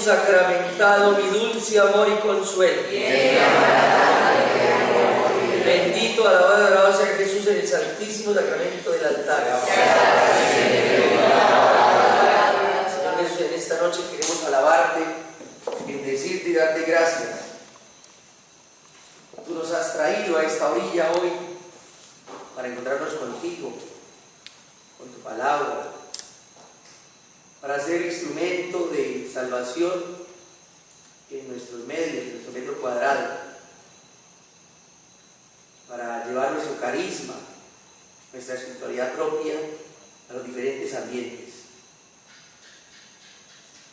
sacramentado, mi dulce amor y consuelo. Bendito, alabado y adorado sea Jesús en el santísimo sacramento del altar. Señor Jesús, en esta noche queremos alabarte, bendecirte y darte gracias. Tú nos has traído a esta orilla hoy para encontrarnos contigo, con tu palabra, para ser instrumento de salvación en nuestros medios, en nuestro metro cuadrado, para llevar nuestro carisma, nuestra espiritualidad propia a los diferentes ambientes.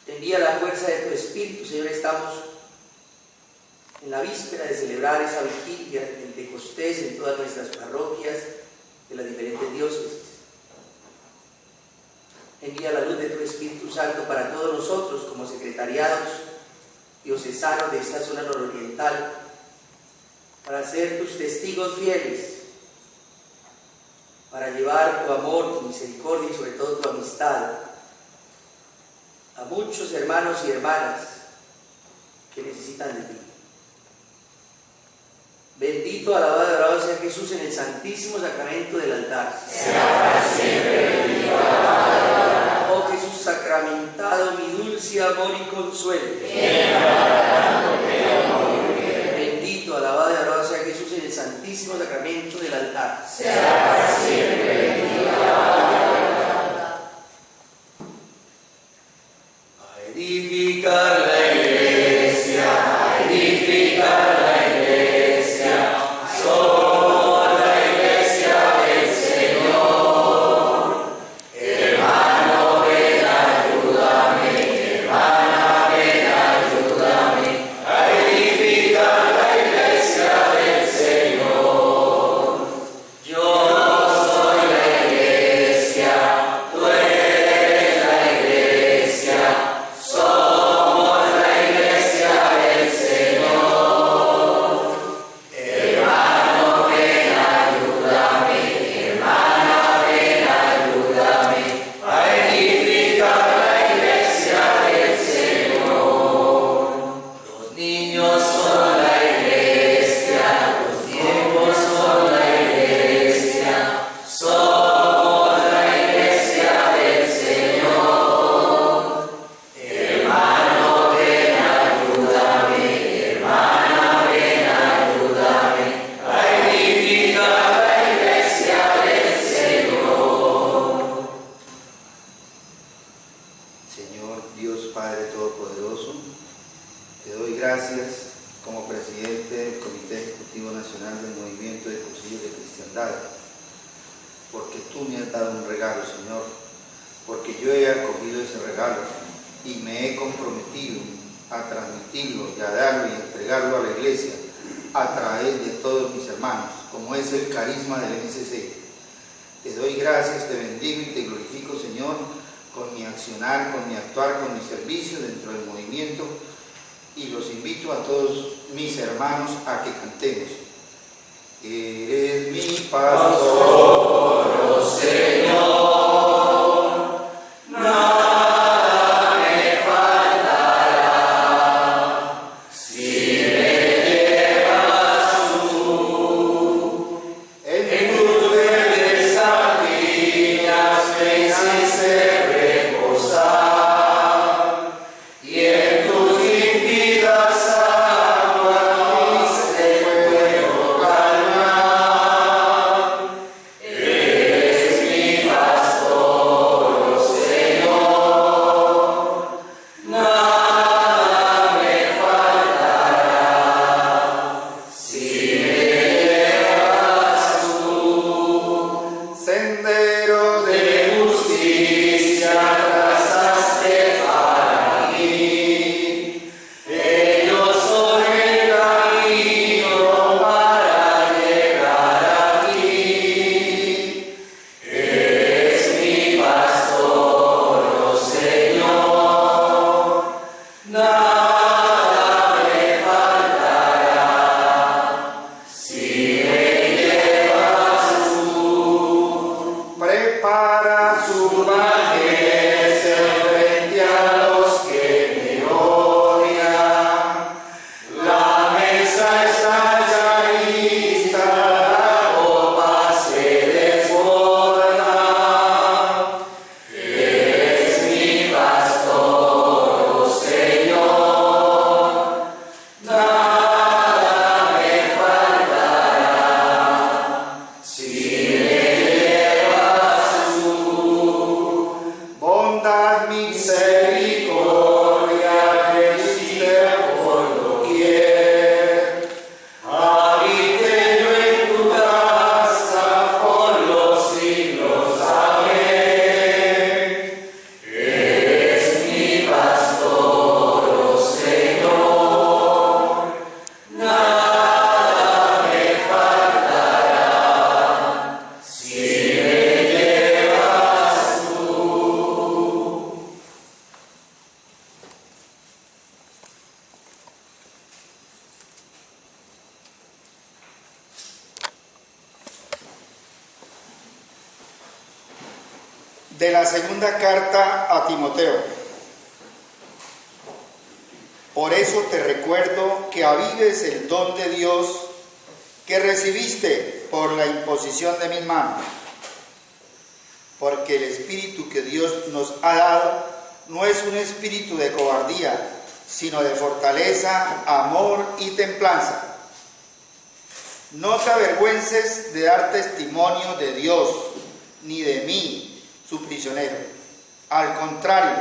Envía la fuerza de tu Espíritu, Señor. Estamos en la víspera de celebrar esa vigilia del Pentecostés en todas nuestras parroquias de las diferentes diócesis. Envía la luz de tu Espíritu Santo para todos nosotros como secretariados diocesanos de esta zona nororiental, para ser tus testigos fieles, para llevar tu amor, tu misericordia y sobre todo tu amistad a muchos hermanos y hermanas que necesitan de ti. Bendito, alabado y adorado sea Jesús en el santísimo sacramento del altar. Sea para siempre bendito, alabado. Oh Jesús sacramentado, mi dulce amor y consuelo. Bendito, alabado y adorado sea Jesús en el santísimo sacramento del altar. Sea para siempre bendito, alabado. A edificar la iglesia, a edificar la iglesia, somos la iglesia del Señor. Hermano, ven, ayúdame, hermana, ven, ayúdame, a edificar la iglesia del Señor. Yo soy la iglesia, tú eres la iglesia, somos la iglesia del Señor. Hermano, ven, ayúdame, hermana, ven, ayúdame, a edificar la iglesia del Señor. Los niños son la iglesia, los tiempos son la iglesia, somos la iglesia del Señor. Hermano, ven, ayúdame, hermana, ven, ayúdame, a edificar la iglesia del Señor. Señor Dios Padre Todopoderoso, te doy gracias como presidente del Comité Ejecutivo Nacional del Movimiento de Cursillos de Cristiandad, porque tú me has dado un regalo, Señor, porque yo he acogido ese regalo y me he comprometido a transmitirlo y a darlo y a entregarlo a la Iglesia a través de todos mis hermanos, como es el carisma del MCC. Te doy gracias, te bendigo y te glorifico, Señor, con mi accionar, con mi actuar, con mi servicio dentro del movimiento, y los invito a todos mis hermanos a que cantemos. Eres mi pastor, Nosotros, Señor, nada me faltará, si me llevas tú. En tus verdes campiñas me hiciste reposar, y en tus límpidas aguas me puedo calmar. Eres mi De la segunda carta a Timoteo. Por eso te recuerdo que avives el don de Dios que recibiste por la imposición de mis manos. Porque el espíritu que Dios nos ha dado no es un espíritu de cobardía, sino de fortaleza, amor y templanza. No te avergüences de dar testimonio de Dios, ni de mí, su prisionero. Al contrario,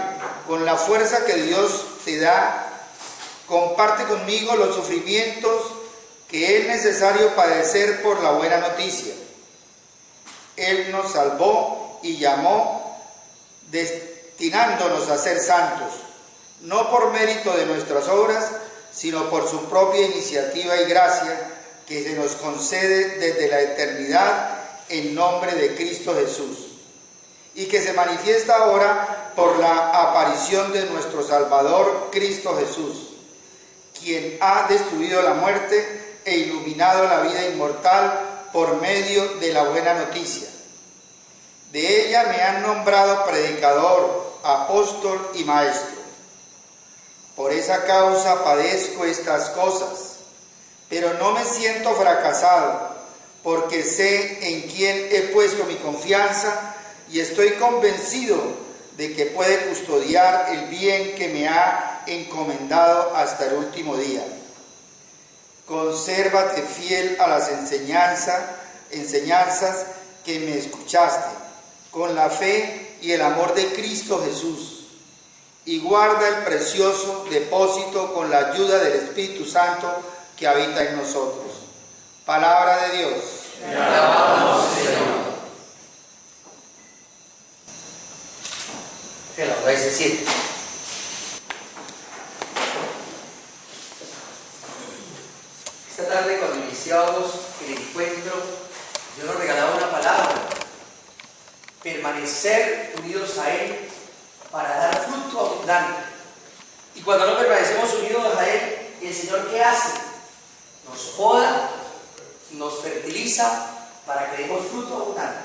con la fuerza que Dios te da, comparte conmigo los sufrimientos que es necesario padecer por la buena noticia. Él nos salvó y llamó, destinándonos a ser santos, no por mérito de nuestras obras, sino por su propia iniciativa y gracia que se nos concede desde la eternidad en nombre de Cristo Jesús, y que se manifiesta ahora por la aparición de nuestro Salvador Cristo Jesús, quien ha destruido la muerte e iluminado la vida inmortal por medio de la buena noticia. De ella me han nombrado predicador, apóstol y maestro. Por esa causa padezco estas cosas, pero no me siento fracasado, porque sé en quién he puesto mi confianza y estoy convencido de que puede custodiar el bien que me ha encomendado hasta el último día. Consérvate fiel a las enseñanzas que me escuchaste, con la fe y el amor de Cristo Jesús, y guarda el precioso depósito con la ayuda del Espíritu Santo que habita en nosotros. Palabra de Dios. Te alabamos, Señor. Que la puedes decir. Esta tarde, cuando iniciábamos el encuentro, Dios nos regalaba una palabra: permanecer unidos a Él para dar fruto abundante. Y cuando no permanecemos unidos a Él, ¿el Señor qué hace? Nos poda, nos fertiliza para que demos fruto abundante.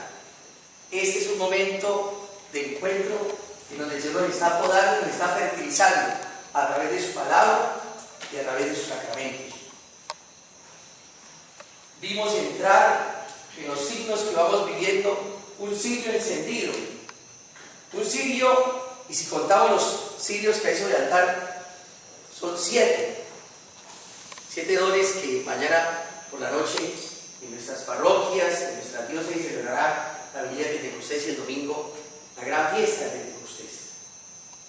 Este es un momento de encuentro en donde el Señor nos está podando, nos está fertilizando a través de su palabra y a través de sus sacramentos. Vimos entrar en los signos que vamos viviendo un cirio encendido. Un cirio, y si contamos los cirios que hay sobre el altar, son 7. 7 dones que mañana por la noche en nuestras parroquias, en nuestra diócesis, se celebrará la vigilia de Pentecostés y el domingo la gran fiesta de Pentecostés.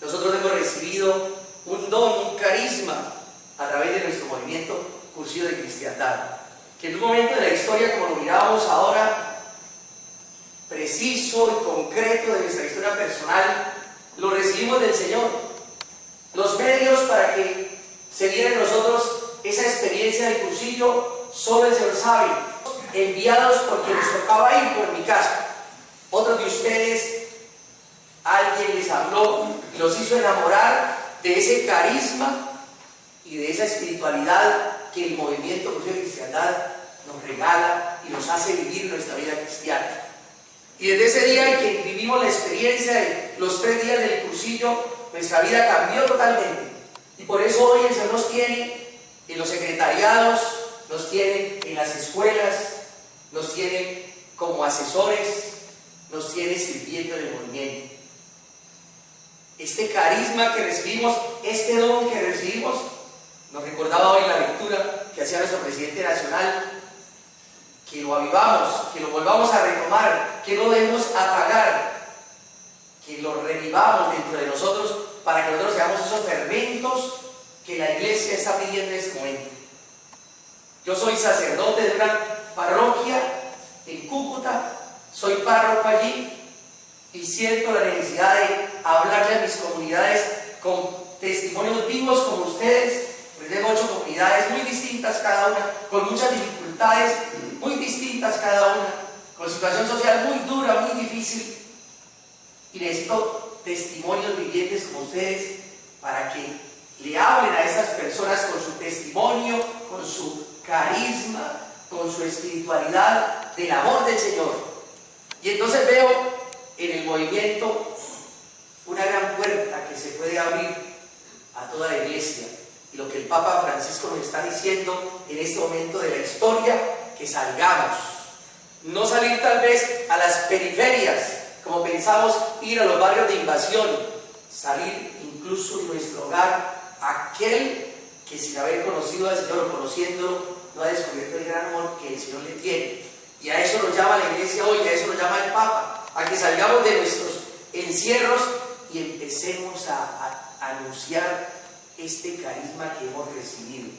Nosotros hemos recibido un don, un carisma a través de nuestro movimiento Cursillo de Cristiandad, que en un momento de la historia, como lo mirábamos ahora, preciso y concreto de nuestra historia personal, lo recibimos del Señor. Los medios para que se diera en nosotros esa experiencia del cursillo, solo el Señor sabe, enviados por quien nos tocaba ir, por mi caso. Otros de ustedes, alguien les habló y los hizo enamorar de ese carisma y de esa espiritualidad que el movimiento Cursillo de Cristiandad nos regala y nos hace vivir nuestra vida cristiana. Y desde ese día en que vivimos la experiencia de los 3 días del cursillo, nuestra vida cambió totalmente. Y por eso hoy el Señor nos tiene en los secretariados, nos tiene en las escuelas, nos tiene como asesores, nos tiene sirviendo en el movimiento. Este carisma que recibimos, este don que recibimos, nos recordaba hoy la lectura que hacía nuestro presidente nacional, que lo avivamos, que lo volvamos a retomar, que no debemos apagar, que lo revivamos dentro de nosotros para que nosotros seamos esos fermentos que la iglesia está pidiendo en este momento. Yo soy sacerdote de una parroquia en Cúcuta, soy párroco allí y siento la necesidad de hablarle a mis comunidades con testimonios vivos como ustedes. Pues tengo 8 comunidades muy distintas cada una, con muchas dificultades muy distintas cada una, con situación social muy dura, muy difícil, y necesito testimonios vivientes como ustedes para que le hablen a estas personas con su testimonio, con su carisma, con su espiritualidad del amor del Señor. Y entonces veo en el movimiento una gran puerta que se puede abrir a toda la iglesia. Y lo que el Papa Francisco nos está diciendo en este momento de la historia, que salgamos. No salir tal vez a las periferias, como pensamos ir a los barrios de invasión, salir incluso de nuestro hogar, aquel que sin haber conocido al Señor o conociéndolo, no ha descubierto el gran amor que el Señor le tiene. Y a eso nos llama la iglesia hoy, a eso nos llama el Papa, a que salgamos de nuestros encierros y empecemos a anunciar este carisma que hemos recibido,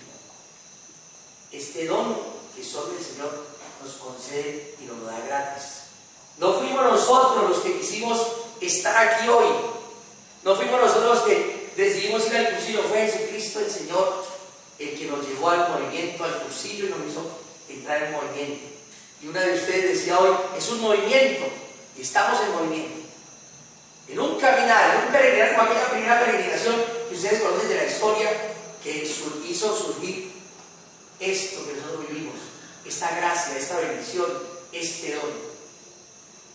este don que solo el Señor nos concede y nos lo da gratis. No fuimos nosotros los que quisimos estar aquí hoy, no fuimos nosotros los que decidimos ir al cursillo, fue Jesucristo el Señor el que nos llevó al movimiento, al cursillo, y nos hizo entrar en movimiento. Y una de ustedes decía hoy, es un movimiento, y estamos en movimiento, en un caminar, en un peregrinar, como aquella primera peregrinación que ustedes conocen de la historia, que hizo surgir esto que nosotros vivimos, esta gracia, esta bendición, este don.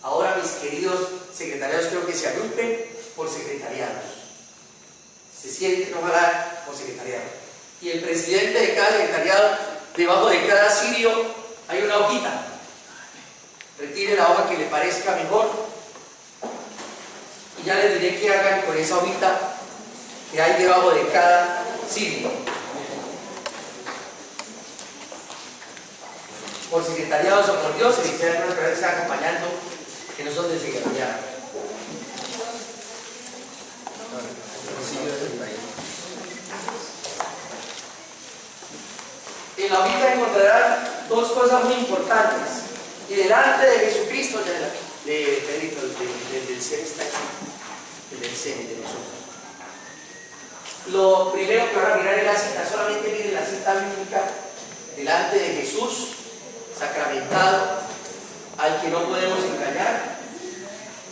Ahora, mis queridos secretariados, creo que se agrupen por secretariados. Se sienten, ojalá, por secretariado. Y el presidente de cada secretariado, debajo de cada cirio, hay una hojita. Retire la hoja que le parezca mejor. Y ya les diré qué hagan con esa hojita que hay debajo de cada cirio. Por secretariados o por Dios, se dice algunas personas que están acompañando que no son de secretariado. En la hojita encontrarán dos cosas muy importantes. Y delante de Jesucristo, del ser está aquí, del ser de nosotros. Lo primero que van a mirar es la cita, solamente miren la cita bíblica delante de Jesús, sacramentado, al que no podemos engañar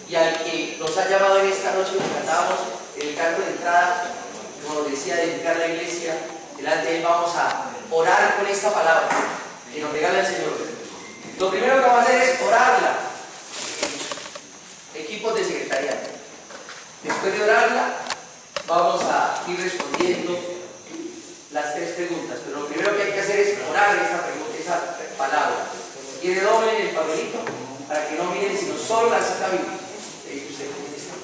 y al que nos ha llamado en esta noche, que cantábamos en el canto de entrada, como decía, dedicar la iglesia. Delante de él vamos a orar con esta palabra que nos regala el Señor. Lo primero que vamos a hacer es orarla, equipos de secretariado. Después de orarla, vamos a ir respondiendo las tres preguntas, pero lo primero que hay que hacer es orar esa palabra. Si quiere, doblen el papelito para que no miren sino solo la cita bíblica. Usted contesta.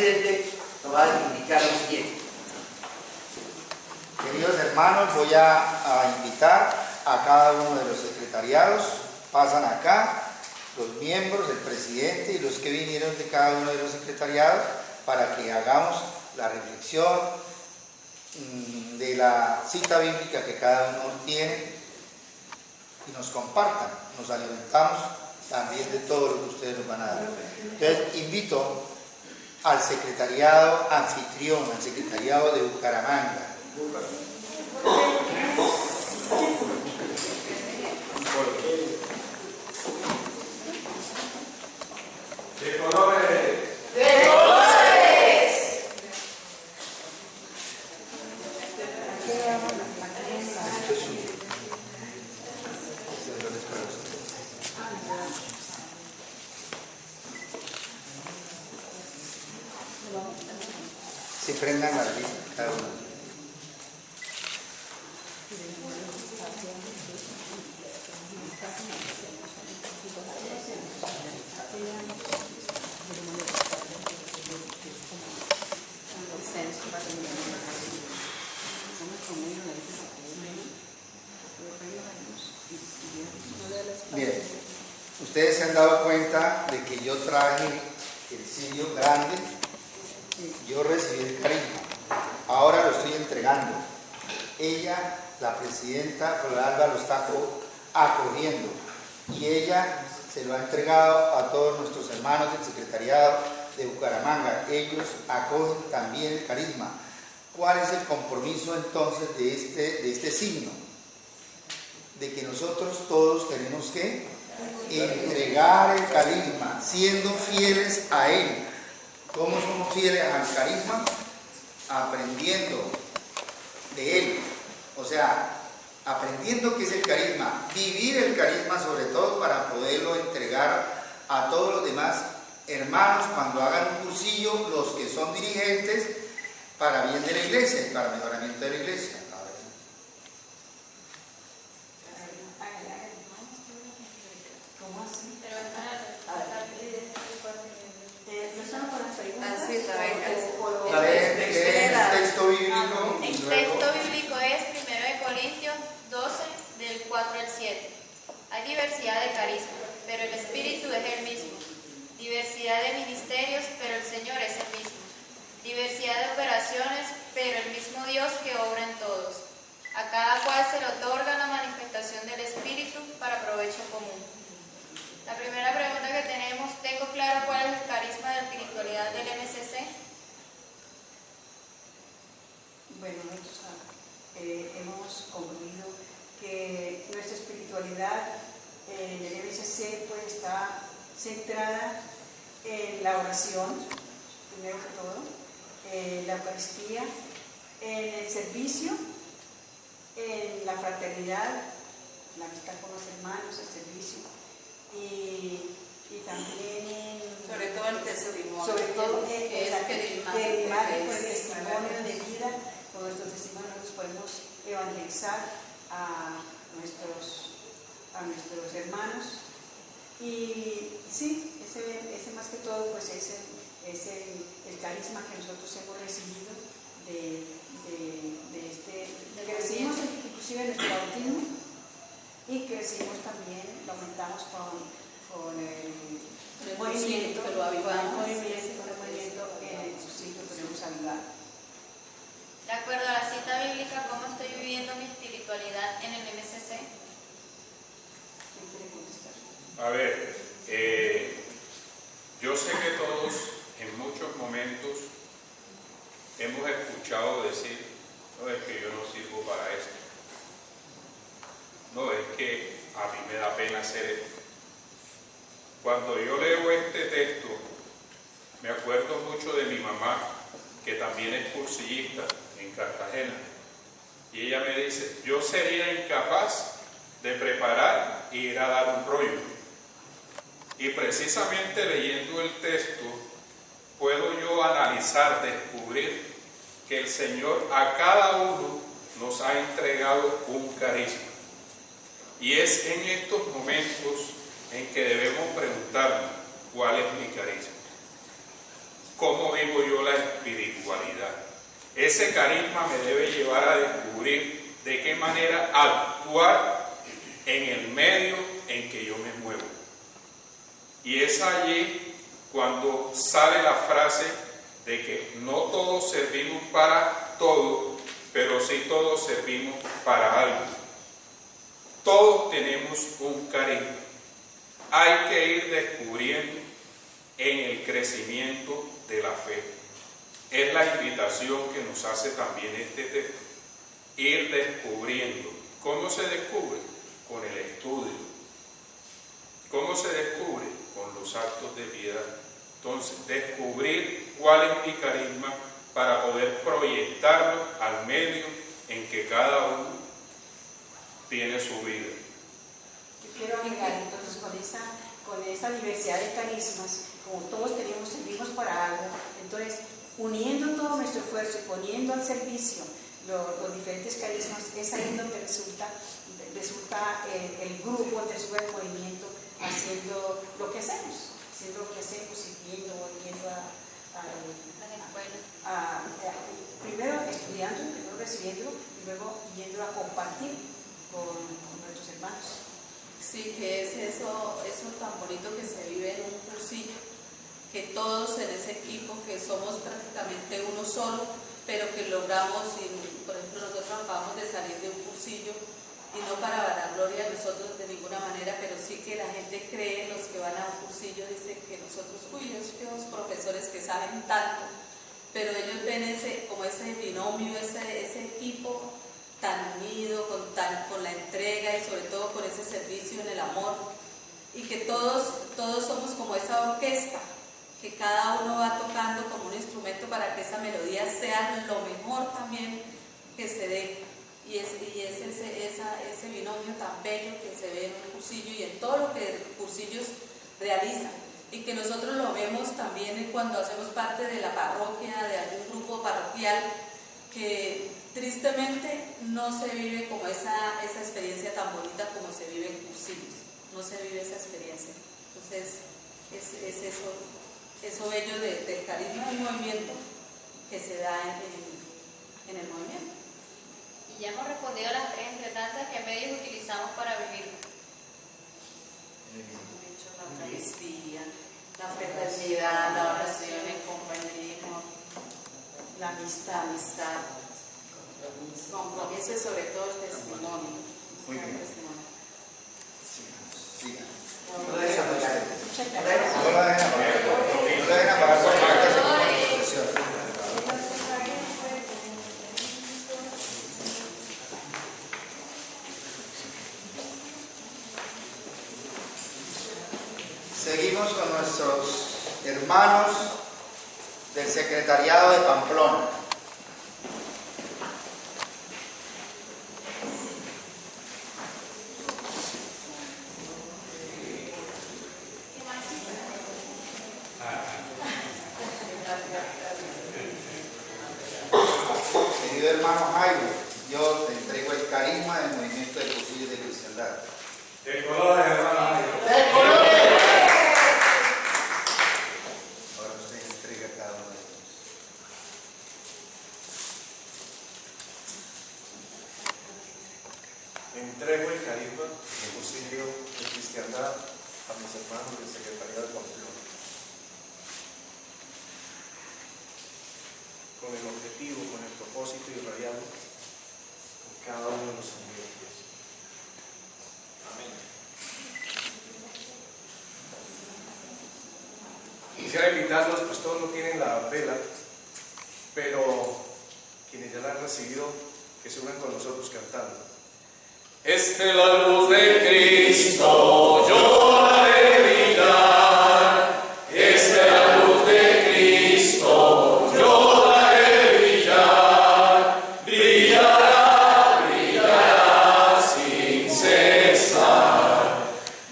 presidente nos va a indicar lo siguiente. Queridos hermanos, voy a invitar a cada uno de los secretariados, pasan acá, los miembros, el presidente y los que vinieron de cada uno de los secretariados para que hagamos la reflexión de la cita bíblica que cada uno tiene y nos compartan, nos alimentamos también de todo lo que ustedes nos van a dar. Entonces invito al secretariado anfitrión, al secretariado de Bucaramanga. ¡De colores! Se prendan las listas cada uno. Miren, ustedes se han dado cuenta de que yo traje el cirio grande, yo recibí el carisma, ahora lo estoy entregando. Ella, la presidenta Flolalba, lo está acogiendo y ella se lo ha entregado a todos nuestros hermanos del secretariado de Bucaramanga. Ellos acogen también el carisma. ¿Cuál es el compromiso entonces de este signo? De que nosotros todos tenemos que entregar el carisma, siendo fieles a él. ¿Cómo somos fieles al carisma? Aprendiendo de él. O sea, aprendiendo qué es el carisma, vivir el carisma sobre todo para poderlo entregar a todos los demás hermanos cuando hagan un cursillo, los que son dirigentes, para bien de la iglesia y para mejoramiento de la iglesia. El texto bíblico. El texto bíblico es 1 Corintios 12, del 4 al 7. Hay diversidad de carismas, pero el Espíritu es el mismo. Diversidad de ministerios, pero el Señor es el mismo. Diversidad de operaciones, pero el mismo Dios que obra en todos. A cada cual se le otorga la manifestación del Espíritu para provecho común. La primera pregunta que tenemos, ¿tengo claro cuál es el carisma de espiritualidad del MCC? Bueno, nosotros hemos concluido que nuestra espiritualidad en el MCC pues, está centrada en la oración, primero que todo, en la Eucaristía, en el servicio, en la fraternidad, la amistad con los hermanos, el servicio, y también en... Sobre todo el testimonio. Sobre todo que es el testimonio de vida. Con nuestros testimonios nosotros podemos evangelizar a nuestros hermanos. Y sí, ese más que todo pues es el carisma que nosotros hemos recibido que recibimos inclusive en nuestro bautismo y que recibimos también, lo aumentamos con el movimiento, que lo avivamos. con el movimiento en el sitio que queremos ayudar. De acuerdo a la cita bíblica, ¿cómo estoy viviendo mi espiritualidad en el MCC? ¿Quién quiere contestar? A ver, yo sé que todos en muchos momentos hemos escuchado decir, no es que yo no sirvo para esto, no es que a mí me da pena hacer esto. Cuando yo leo este texto, me acuerdo mucho de mi mamá, que también es cursillista en Cartagena, y ella me dice, yo sería incapaz de preparar e ir a dar un rollo. Y precisamente leyendo el texto, puedo yo analizar, descubrir que el Señor a cada uno nos ha entregado un carisma. Y es en estos momentos en que debemos preguntarnos, ¿cuál es mi carisma? cómo vivo yo la espiritualidad. Ese carisma me debe llevar a descubrir de qué manera actuar en el medio en que yo me muevo. Y es allí cuando sale la frase de que no todos servimos para todo, pero sí todos servimos para algo. Todos tenemos un carisma. Hay que ir descubriendo en el crecimiento de la fe. Es la invitación que nos hace también este texto. Ir descubriendo. ¿Cómo se descubre? Con el estudio. ¿Cómo se descubre? Con los actos de piedad. Entonces, descubrir cuál es mi carisma para poder proyectarlo al medio en que cada uno tiene su vida. Yo quiero agregar entonces con esa diversidad de carismas, como todos servimos para algo, entonces uniendo todo nuestro esfuerzo y poniendo al servicio los diferentes carismas, es ahí donde resulta el grupo, donde sube el movimiento, haciendo lo que hacemos y volviendo primero estudiando, primero recibiendo y luego yendo a compartir con nuestros hermanos. Sí, que es eso tan bonito que se vive en un cursillo, que todos en ese equipo, que somos prácticamente uno solo, pero que logramos, por ejemplo, nosotros acabamos de salir de un cursillo, y no para vanagloria de nosotros de ninguna manera, pero sí que la gente cree, los que van a un cursillo dicen que nosotros, los profesores que saben tanto, pero ellos ven como ese binomio, ese equipo tan unido, con la entrega y sobre todo con ese servicio en el amor, y que todos somos como esa orquesta, que cada uno va tocando como un instrumento para que esa melodía sea lo mejor también que se dé. Y es ese binomio tan bello que se ve en un cursillo y en todo lo que cursillos realizan, y que nosotros lo vemos también cuando hacemos parte de la parroquia, de algún grupo parroquial, que tristemente no se vive como esa experiencia tan bonita como se vive en cursillos, no se vive esa experiencia. Entonces es eso bello del carisma del movimiento que se da en el movimiento. Y ya hemos respondido a las tres entre tantas que medios utilizamos para vivir. La Eucaristía, la fraternidad, la oración, el compañerismo, la amistad, compromiso y sobre todo el testimonio. Muy bien. Sí. No dejen apagar. No lo dejen apagar por falta de concesión. Seguimos con nuestros hermanos del Secretariado de Pamplona. Querido hermano Jairo, yo te entrego el carisma del movimiento de cursillos de cristiandad. ¡De colores, hermano Jairo! ¡De colores! Ahora usted entrega a cada uno de ellos. Entrego el carisma del cursillo de cristiandad a mis hermanos del Secretariado de Pamplona, con el objetivo, con el propósito irradiado en cada uno de los ambientes. Amén. Quisiera invitarlos, pues todos no tienen la vela, pero quienes ya la han recibido, que se unan con nosotros cantando. Es de la luz de Cristo, yo la he de brillar. Es de la luz de Cristo, yo la he de brillar. Brillará, brillará sin cesar.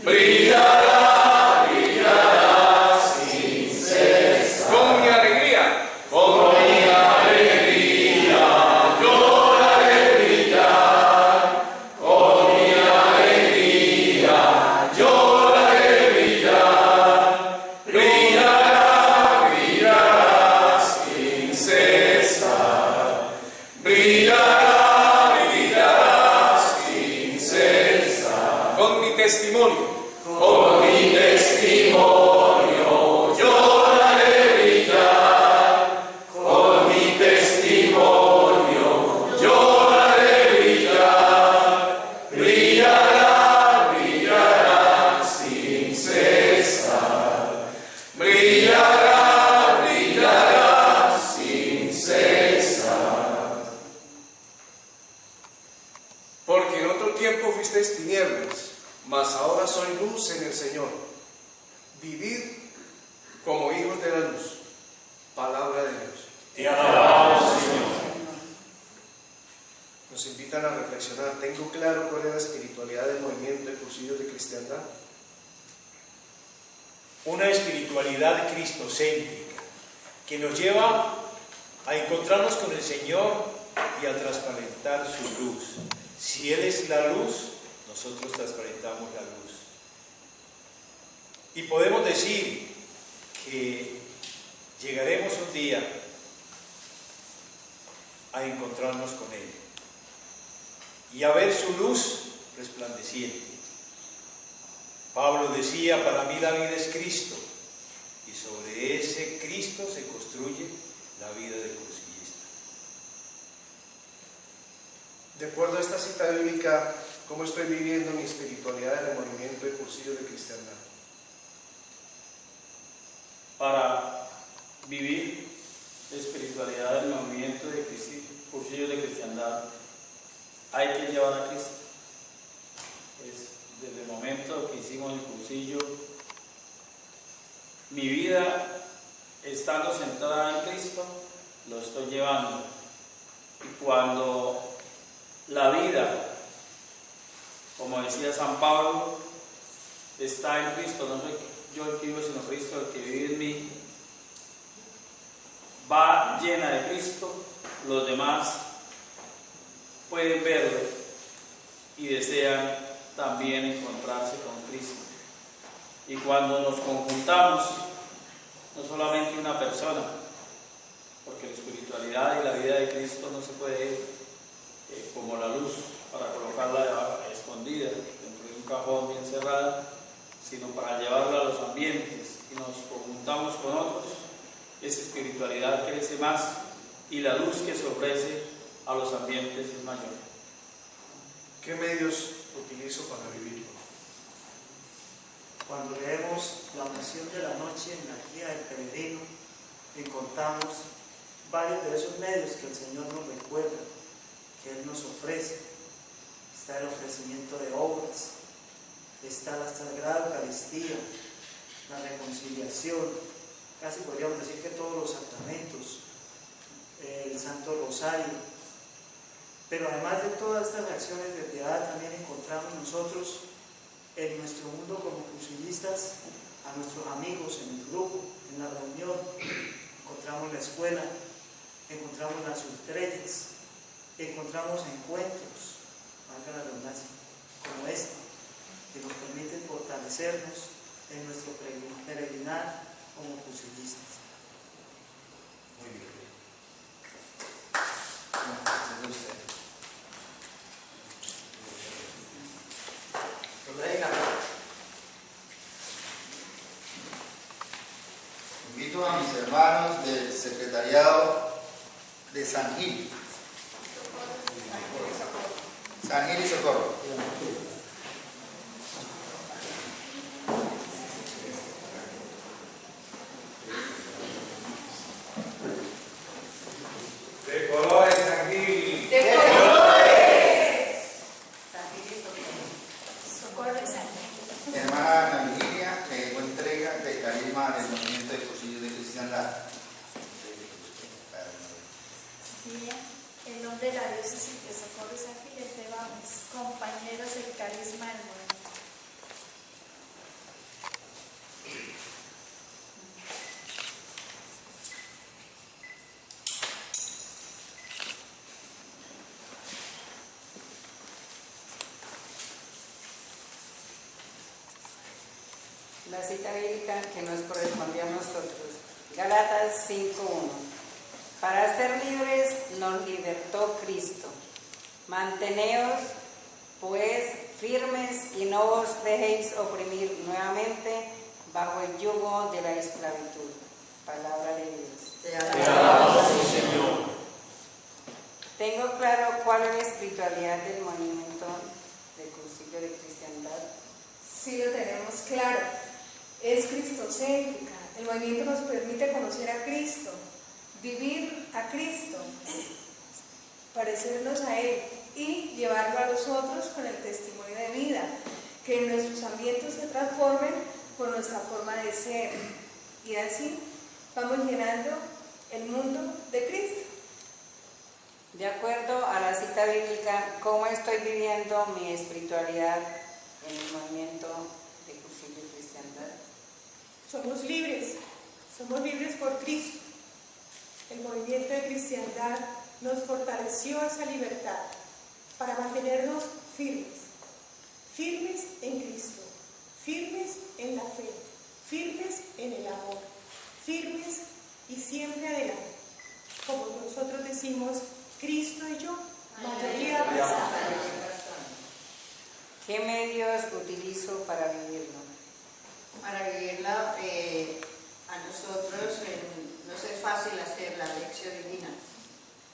Brillará, brillará sin cesar. Con mi alegría, con mi alegría, yo la he de brillar. Con mi alegría, yo en el Señor. Vivid como hijos de la luz. Palabra de Dios. Te alabamos, Señor. Nos invitan a reflexionar. ¿Tengo claro cuál es la espiritualidad del movimiento de cursillos de cristiandad? Una espiritualidad cristocéntrica que nos lleva a encontrarnos con el Señor y a transparentar su luz. Si Él es la luz, nosotros transparentamos la luz. Y podemos decir que llegaremos un día a encontrarnos con Él y a ver su luz resplandeciente. Pablo decía, para mí la vida es Cristo, y sobre ese Cristo se construye la vida del cursillista. De acuerdo a esta cita bíblica, ¿cómo estoy viviendo mi espiritualidad en el movimiento de cursillos de cristiandad? Para vivir la espiritualidad del movimiento de cursillos de cristiandad hay que llevar a Cristo. Desde el momento que hicimos el cursillo, mi vida, estando centrada en Cristo, lo estoy llevando. Y cuando la vida, como decía San Pablo, está en Cristo, no soy yo el que vivo, sino Cristo el que vive en mí, va llena de Cristo, los demás pueden verlo y desean también encontrarse con Cristo. Y cuando nos conjuntamos, no solamente una persona, porque la espiritualidad y la vida de Cristo no se puede como la luz para colocarla escondida dentro de un cajón bien cerrado, sino para llevarla a los ambientes, y nos conjuntamos con otros, esa espiritualidad crece más y la luz que se ofrece a los ambientes es mayor. ¿Qué medios utilizo para vivirlo? Cuando leemos la oración de la noche en la guía del peregrino, encontramos varios de esos medios que el Señor nos recuerda, que Él nos ofrece. Está el ofrecimiento de obras, está la Sagrada Eucaristía, la reconciliación, casi podríamos decir que todos los sacramentos, el Santo Rosario. Pero además de todas estas acciones de piedad, también encontramos nosotros en nuestro mundo como cursillistas a nuestros amigos en el grupo, en la reunión. Encontramos la escuela, encontramos las estrellas, encontramos encuentros, valga la redundancia, como este, que nos permiten fortalecernos en nuestro peregrinar como cursillistas. Muy bien. Invito a mis hermanos del secretariado de San Gil y Socorro. De colores, San Gil. De colores. San Gil y Socorro y San Gil. Hermana Ana Virginia, fue entrega de carisma del movimiento de cursillos de cristiandad. En nombre de la diócesis de Socorro y San Gil, llevamos compañeros del carisma del movimiento. La cita bíblica que nos correspondió a nosotros, Gálatas 5:1. Para ser libres nos libertó Cristo. Manteneos pues firmes y no os dejéis oprimir nuevamente bajo el yugo de la esclavitud. Palabra de Dios. Te alabamos, Señor. Tengo claro cuál es la espiritualidad del movimiento de cursillo de cristiandad. Sí, lo tenemos claro. Es cristocéntrica. El movimiento nos permite conocer a Cristo, vivir a Cristo, parecernos a Él y llevarlo a los otros con el testimonio de vida. que nuestros ambientes se transformen con nuestra forma de ser y así vamos llenando el mundo de Cristo. De acuerdo a la cita bíblica, ¿cómo estoy viviendo mi espiritualidad en el movimiento de Cursillo de Cristiandad? Somos libres por Cristo. El movimiento de cristiandad nos fortaleció esa libertad para mantenernos firmes en Cristo, firmes en la fe, firmes en el amor, firmes y siempre adelante. Como nosotros decimos, Cristo y yo, mayoría pesada. ¿Qué medios utilizo para vivirlo? Para vivirla, a nosotros nos es fácil hacer la lección divina,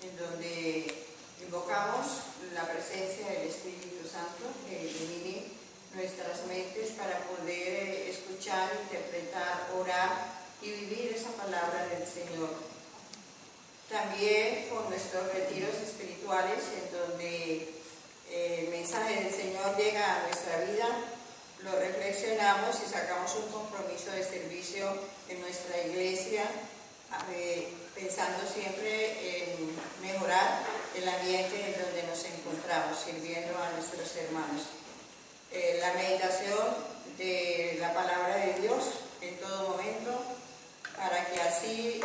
en donde invocamos la presencia del Espíritu Santo que ilumine nuestras mentes para poder escuchar, interpretar, orar y vivir esa palabra del Señor. También con nuestros retiros espirituales, en donde el mensaje del Señor llega a nuestra vida, lo reflexionamos y sacamos un compromiso de servicio en nuestra iglesia, pensando siempre en mejorar el ambiente en donde nos encontramos, sirviendo a nuestros hermanos. La meditación de la palabra de Dios en todo momento, para que así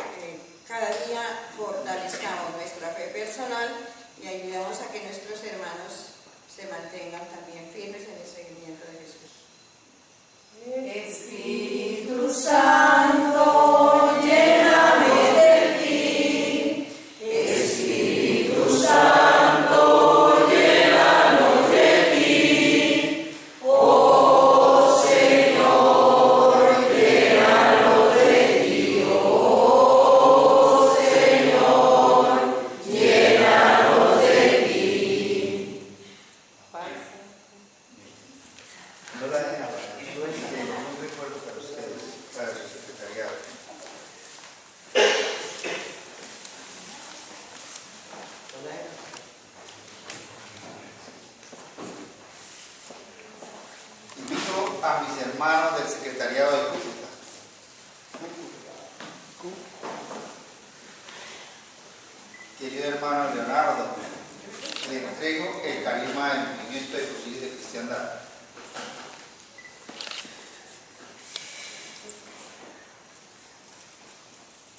cada día fortalezcamos nuestra fe personal y ayudemos a que nuestros hermanos se mantengan también firmes en el seguimiento de Jesús. Espíritu Santo, llénanos de ti. Espíritu Santo, llénanos de ti. Oh Señor, llénanos de ti. Oh Señor, llénanos de ti. No la dejen hablar. Un recuerdo para ustedes, para su secretariado. Invito a mis hermanos del secretariado de Cúcuta. Querido hermano Leonardo, le entrego el carisma del movimiento de Cursillos de Cristiandad.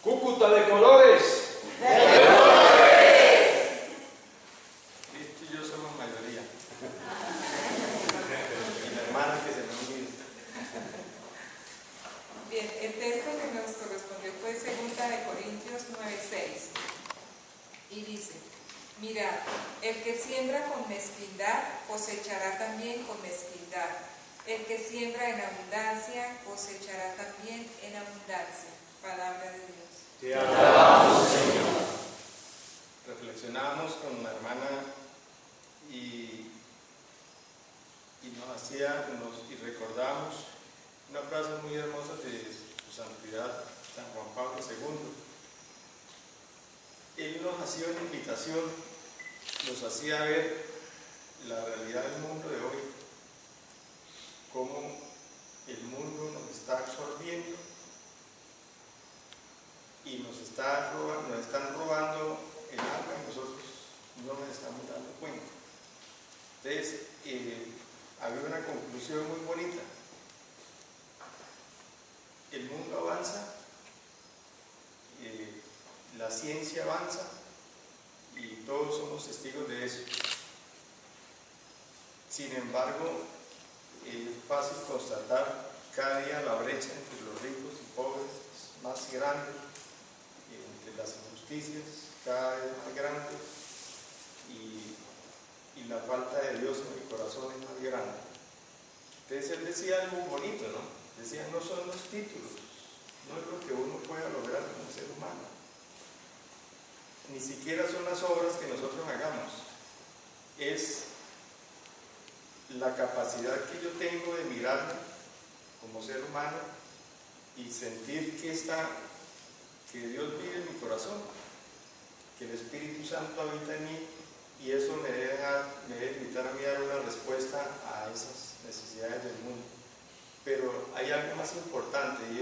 Cúcuta de colores. Cristo y yo somos mayoría. Y la hermana que se me olvida. Bien, el texto que nos correspondió fue 2 Corintios 9:6 y dice: mirad, el que siembra con mezquindad cosechará también con mezquindad, el que siembra en abundancia cosechará también en abundancia. Palabra de Dios. Te alabamos, Señor. Reflexionábamos con la hermana y y recordamos una frase muy hermosa de su santidad San Juan Pablo II. Él nos hacía una invitación, nos hacía ver la realidad del mundo de hoy, cómo el mundo nos está absorbiendo y nos están robando el alma y nosotros no nos estamos dando cuenta. Entonces, había una conclusión muy bonita. El mundo avanza, la ciencia avanza y todos somos testigos de eso. Sin embargo, es fácil constatar cada día la brecha entre los ricos y pobres es más grande, entre las injusticias cada vez más grande y la falta de Dios en el corazón es más grande. Entonces él decía algo bonito, ¿no? Decía, no son los títulos, no es lo que uno pueda lograr como ser humano, ni siquiera son las obras que nosotros hagamos, es la capacidad que yo tengo de mirarme como ser humano y sentir que Dios vive en mi corazón, que el Espíritu Santo habita en mí y eso me debe invitar a mí a dar una respuesta a esas necesidades del mundo. Pero hay algo más importante y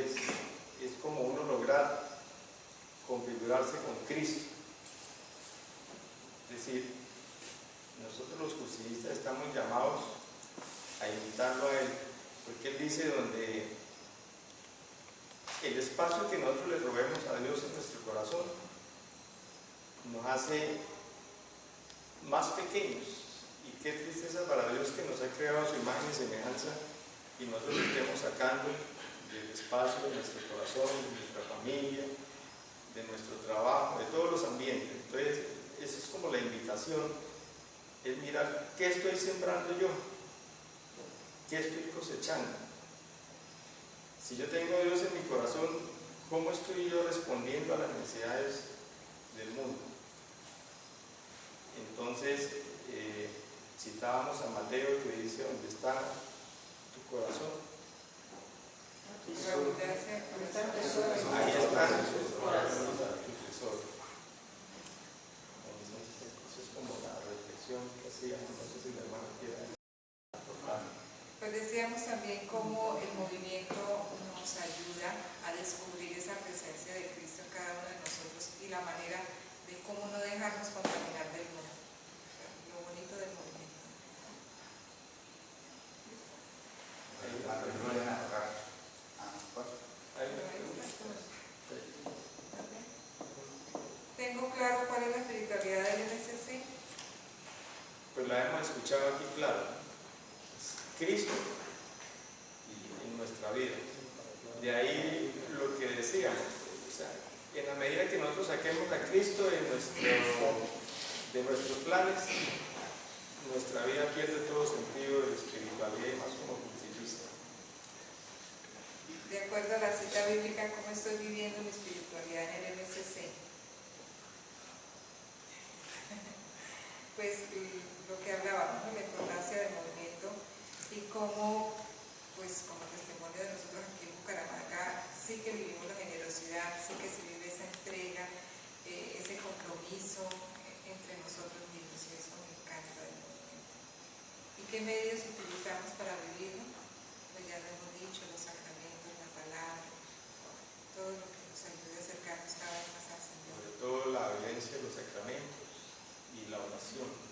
es como uno lograr configurarse con Cristo. Es decir, nosotros los cursillistas estamos llamados a imitarlo a Él, porque Él dice donde el espacio que nosotros le robemos a Dios en nuestro corazón nos hace más pequeños. Y qué tristeza para Dios que nos ha creado a su imagen y semejanza y nosotros estemos sacando del espacio de nuestro corazón, de nuestra familia, de nuestro trabajo, de todos los ambientes. Entonces, esa es como la invitación, es mirar qué estoy sembrando yo, qué estoy cosechando. Si yo tengo a Dios en mi corazón, ¿cómo estoy yo respondiendo a las necesidades del mundo? Entonces, citábamos a Mateo que dice, ¿dónde está tu corazón? Ahí está tu tesoro. Eso es como la reflexión que hacíamos, no sé si la hermana quiere tocar. Pues decíamos también cómo el movimiento nos ayuda a descubrir esa presencia de Cristo en cada uno de nosotros y la manera de cómo no dejarnos contaminar del mundo. O sea, lo bonito del movimiento. Tengo claro cuál es la espiritualidad del MCC. Pues la hemos escuchado aquí claro. Cristo en nuestra vida. De ahí lo que decíamos, o sea, en la medida que nosotros saquemos a Cristo de nuestros planes, nuestra vida pierde todo sentido de espiritualidad y más como cursilista. De acuerdo a la cita bíblica, ¿cómo estoy viviendo mi espiritualidad en el MCC? Pues lo que hablábamos, ¿no? La importancia del movimiento y cómo, pues como testimonio de nosotros aquí en Bucaramanga, sí que vivimos la generosidad, sí que se vive esa entrega, ese compromiso entre nosotros mismos, y eso me encanta del movimiento. ¿Y qué medios utilizamos para vivirlo? Pues ya lo hemos dicho, los sacramentos, la palabra, todo lo que nos ayude a acercarnos cada vez más al Señor. Sobre todo la vivencia de los sacramentos y la oración.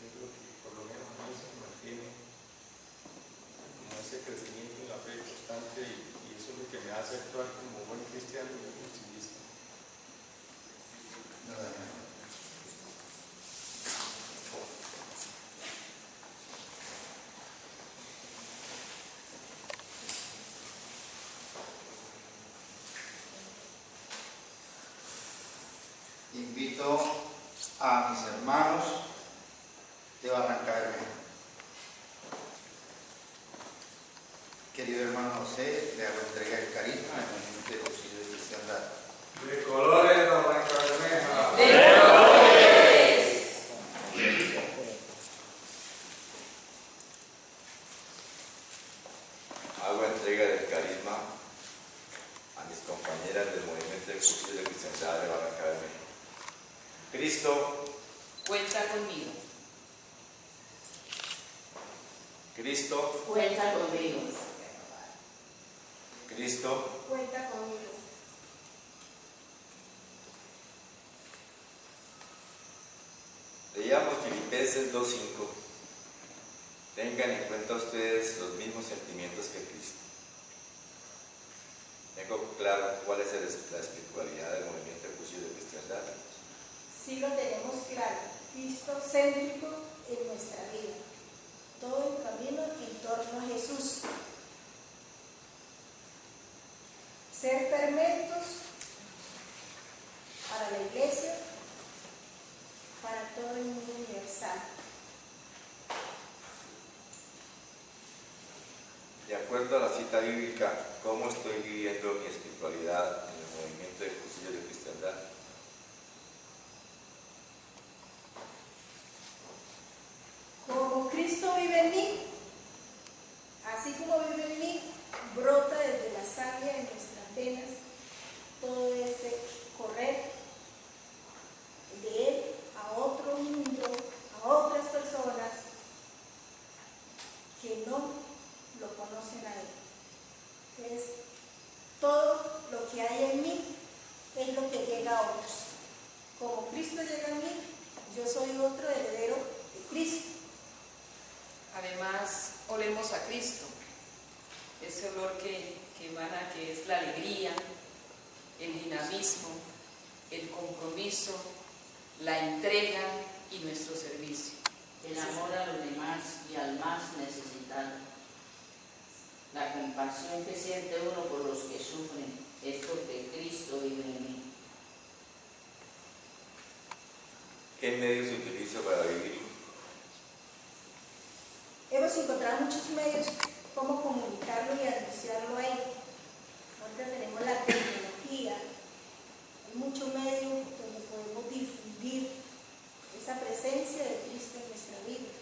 Yo creo que por lo menos a mí se mantiene como ese crecimiento en la fe constante y eso es lo que me hace actuar como buen cristiano y buen cursilista. Invito a mis hermanos de Barranca Bermeja. Querido hermano José, le hago entrega del carisma en el movimiento de Cursillo de Cristiandad. De colores, Barranca Bermeja. ¡De colores! Hago entrega del carisma a mis compañeras del movimiento de Cursillo de Cristiandad de Barranca Bermeja. Cristo, Cuenta conmigo. Cristo, Cuenta conmigo. Cristo, Cuenta conmigo. leíamos Filipenses 2:5. Tengan en cuenta ustedes los mismos sentimientos que Cristo. Tengo claro cuál es la espiritualidad del movimiento de Cursillo de Cristiandad. Sí lo tenemos claro, Cristo céntrico en nuestra vida. Todo el camino en torno a Jesús. Ser fermentos para la iglesia, para todo el mundo universal. De acuerdo a la cita bíblica, ¿cómo estoy viviendo mi espiritualidad en el movimiento de Cursillo de Cristiandad? Como Cristo vive en mí, así como vive en mí, brota desde la sangre de nuestras venas todo ese correr de Él a otro mundo Cristo llega a mí, yo soy otro heredero de Cristo. Además, olemos a Cristo, ese olor que emana, que es la alegría, el dinamismo, el compromiso, la entrega y nuestro servicio. El amor a los demás y al más necesitado. La compasión que siente uno por los que sufren es porque Cristo vive en mí. ¿Qué medios se utiliza para vivir? Hemos encontrado muchos medios cómo comunicarlo y anunciarlo a él. Ahorita tenemos la tecnología, hay muchos medios donde podemos difundir esa presencia de Cristo en nuestra vida.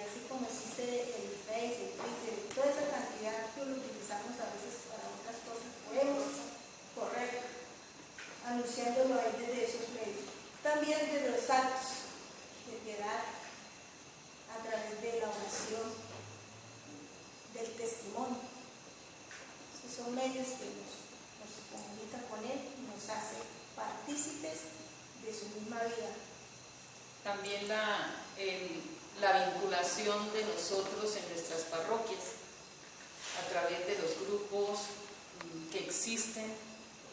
Así como existe el Facebook, el Twitter, toda esa cantidad que lo utilizamos a veces para otras cosas, podemos correr anunciándolo a él desde esos medios. También desde los actos de piedad, a través de la oración, del testimonio. Esos son medios que nos comunican con él y nos hacen partícipes de su misma vida. También la vinculación de nosotros en nuestras parroquias, a través de los grupos que existen,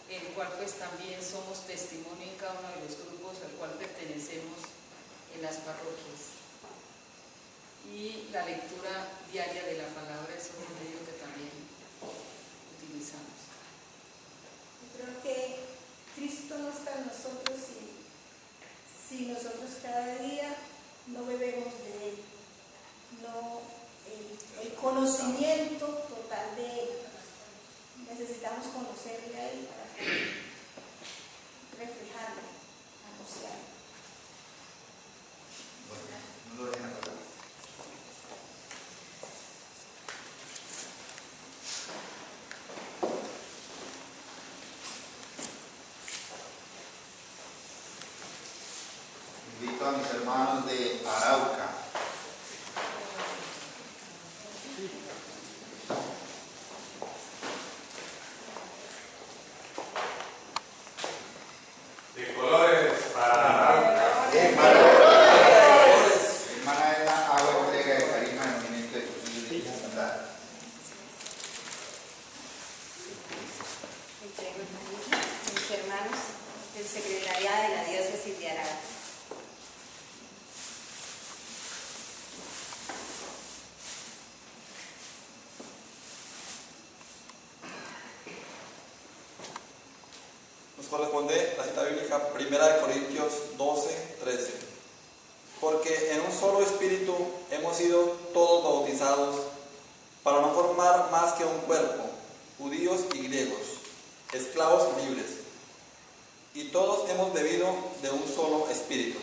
el cual pues también somos testimonio en cada uno de los grupos al cual pertenecemos en las parroquias. Y la lectura diaria de la palabra es un medio que también utilizamos. Yo creo que Cristo no está en nosotros si nosotros cada día no bebemos de Él, no el conocimiento total de Él. Necesitamos conocerle a Él para reflejarlo, anunciarlo. Bueno, no lo dejen hablar. Invito a mis hermanos de Arauca. De colores para Arauca. Hermana Elena, hago entrega de carisma en el movimiento de cursillos de cristiandad. Entrego el carisma a mis hermanos del secretariado de la diócesis de Arauca. Nos corresponde la cita bíblica 1 Corintios 12, 13. Porque en un solo espíritu hemos sido todos bautizados para no formar más que un cuerpo, judíos y griegos, esclavos y libres. Y todos hemos bebido de un solo espíritu.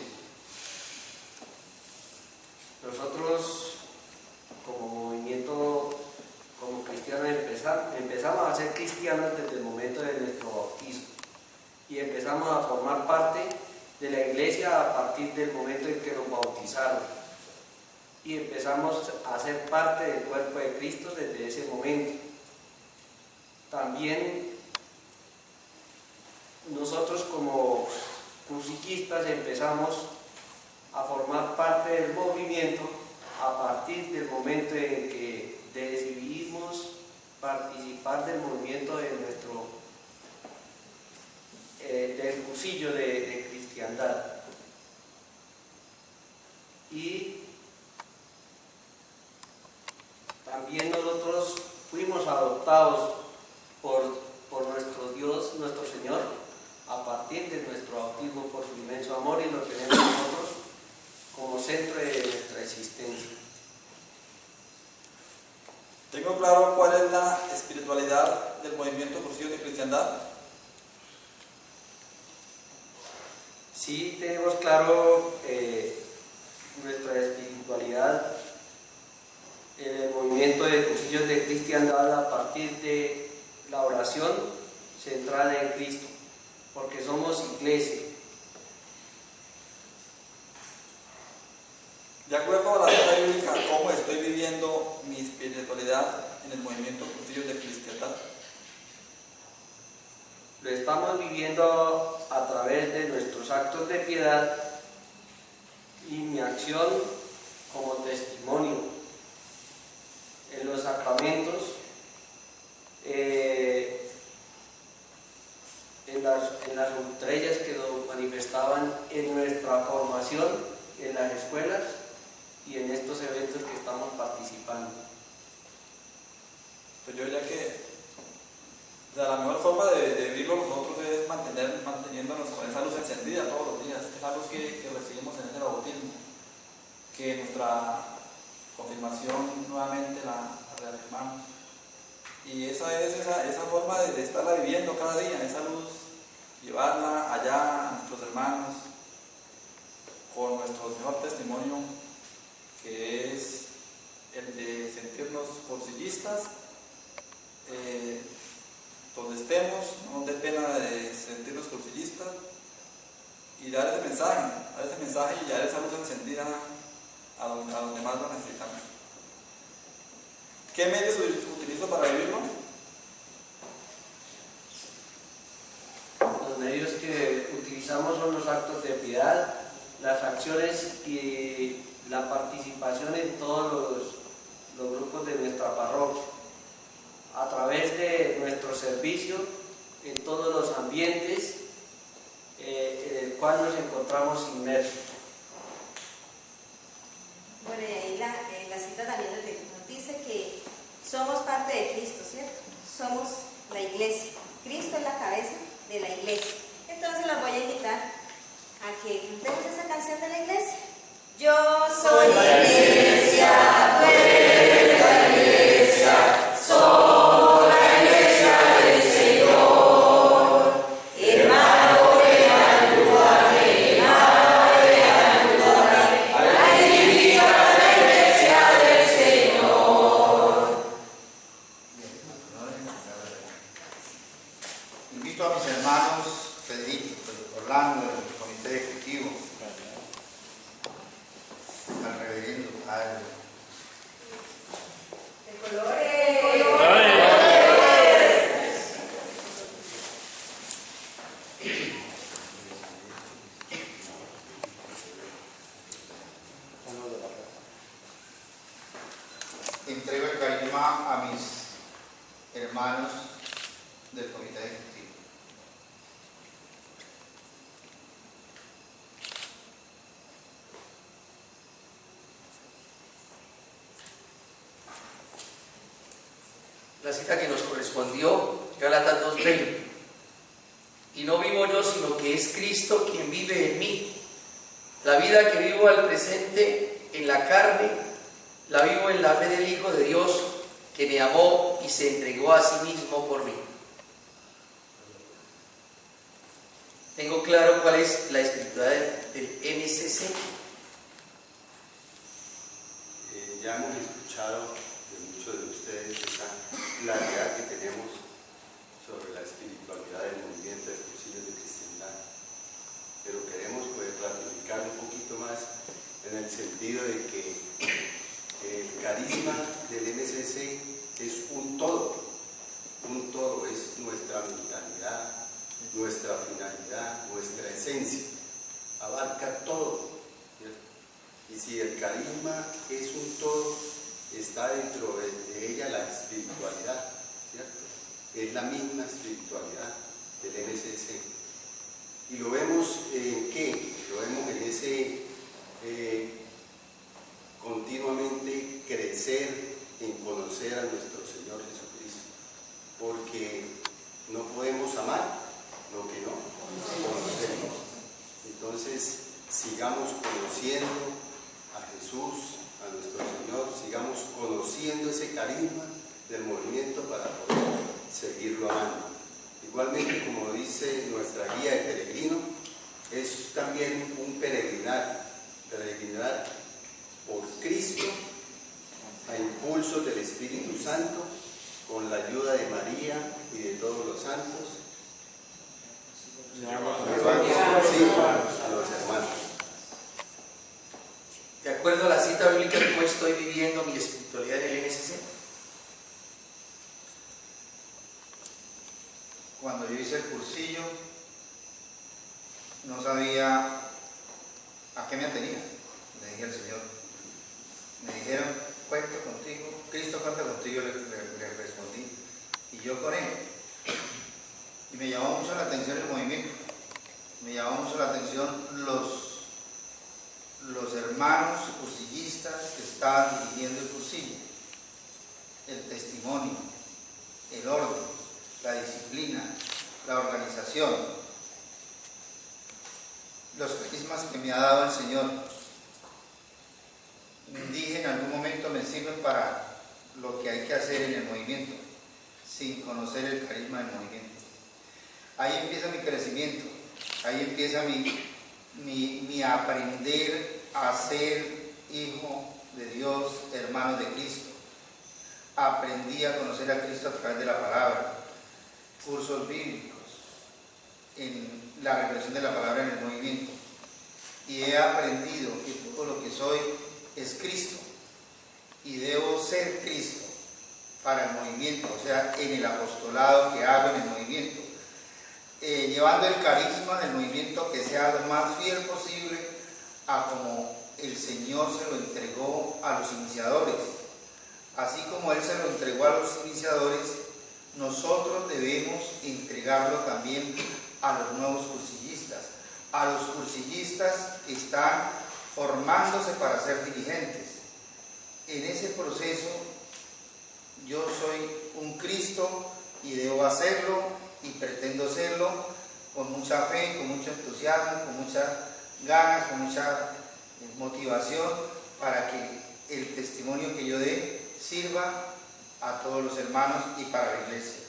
Nosotros, como movimiento, como cristianos, empezamos a ser cristianos desde el momento de nuestro bautismo y empezamos a formar parte de la iglesia a partir del momento en que nos bautizaron y empezamos a ser parte del cuerpo de Cristo desde ese momento. También nosotros como cursillistas empezamos a formar parte del movimiento a partir del momento en que decidimos participar del movimiento de del cursillo de cristiandad. Y también nosotros fuimos adoptados por nuestro Dios, nuestro Señor, a partir de nuestro bautismo por su inmenso amor, y lo tenemos nosotros como centro de nuestra existencia. ¿Tengo claro cuál es la espiritualidad del movimiento Cursillos de Cristiandad? Sí, tenemos claro nuestra espiritualidad en el movimiento de Cursillos de Cristiandad a partir de la oración centrada en Cristo, porque somos iglesia. De acuerdo a la cita bíblica, ¿cómo estoy viviendo mi espiritualidad en el movimiento Cursillos de Cristiandad? Lo estamos viviendo a través de actos de piedad y mi acción como testimonio en los sacramentos, en las estrellas que nos manifestaban en nuestra formación en las escuelas y en estos eventos que estamos participando. Pues yo diría que la mejor forma de vivirlo nosotros es manteniéndonos con esa luz encendida todos los días, esa luz que recibimos en ese bautismo, que nuestra confirmación nuevamente la reafirmamos. Y esa es esa forma de estarla viviendo cada día, esa luz, llevarla allá a nuestros hermanos con nuestro mejor testimonio, que es el de sentirnos cursillistas, donde estemos, no nos dé pena de sentirnos cursillistas, y dar ese mensaje y dar esa luz encendida a donde más lo necesitamos. ¿Qué medios utilizo para vivirlo? Los medios que utilizamos son los actos de piedad, las acciones y la participación en todos los grupos de nuestra parroquia, a través de nuestro servicio en todos los ambientes en el cual nos encontramos inmersos. Bueno, y ahí la cita también nos dice que somos parte de Cristo, ¿cierto? Somos la iglesia. Cristo es la cabeza de la iglesia. Entonces los voy a invitar a que cantemos esa canción de la iglesia. Yo soy la iglesia, tú eres la iglesia, somos la iglesia del Señor. Hermano, ven a ayudarme, a edificar la iglesia del Señor. Invito a mis hermanos Pedrito, Orlando, del comité ejecutivo, al reverendo padre. De colores. Entrego el carisma a mis hermanos del comité ejecutivo. La cita que nos correspondió, Gálatas 2:20. Y no vivo yo, sino que es Cristo quien vive en mí. La vida que vivo al presente en la carne, la vivo en la fe del Hijo de Dios, que me amó y se entregó a sí mismo por mí. Tengo claro cuál es la espiritualidad del MCC. Ya hemos escuchado de muchos de ustedes esa claridad que tenemos sobre la espiritualidad del movimiento de Cursillos de Cristiandad, pero queremos ratificar un poquito más en el sentido de que el carisma del MCC es un todo, es nuestra mentalidad, nuestra finalidad, nuestra esencia, abarca todo, ¿cierto? Y si el carisma es un todo, está dentro de ella la espiritualidad, ¿cierto? Es la misma espiritualidad del MCC. Y lo vemos en ¿qué? Lo vemos en ese continuamente crecer en conocer a nuestro Señor Jesucristo, porque no podemos amar lo que no conocemos. Entonces, sigamos conociendo a Jesús, a nuestro Señor, sigamos conociendo ese carisma del movimiento para poder seguirlo amando. Igualmente, como dice nuestra guía de peregrino, es también un peregrinar por Cristo a impulsos del Espíritu Santo, con la ayuda de María y de todos los santos, a los hermanos. De acuerdo a la cita bíblica, ¿cómo estoy viviendo mi espiritualidad en el MCC? Cuando yo hice el cursillo, no sabía a qué me atenía. Le dije al Señor, me dijeron, cuento contigo, Cristo cuenta contigo, le respondí, y yo con él. Y me llamó mucho la atención el movimiento, me llamó mucho la atención los hermanos cursillistas que estaban dirigiendo el cursillo, el testimonio, el orden, la disciplina, la organización, los carismas que me ha dado el Señor. Dije en algún momento me sirven para lo que hay que hacer en el movimiento, sin conocer el carisma del movimiento. Ahí empieza mi crecimiento, ahí empieza mi aprender a ser hijo de Dios, hermano de Cristo. Aprendí a conocer a Cristo a través de la palabra, cursos bíblicos, en la reflexión de la palabra en el movimiento. Y he aprendido que todo lo que soy es Cristo y debo ser Cristo para el movimiento, o sea, en el apostolado que hago en el movimiento, llevando el carisma del movimiento que sea lo más fiel posible a como el Señor se lo entregó a los iniciadores. Así como Él se lo entregó a los iniciadores, nosotros debemos entregarlo también a los nuevos cursillistas, a los cursillistas que están formándose para ser dirigentes. En ese proceso yo soy un Cristo y debo hacerlo y pretendo serlo con mucha fe, con mucho entusiasmo, con muchas ganas, con mucha motivación para que el testimonio que yo dé sirva a todos los hermanos y para la iglesia.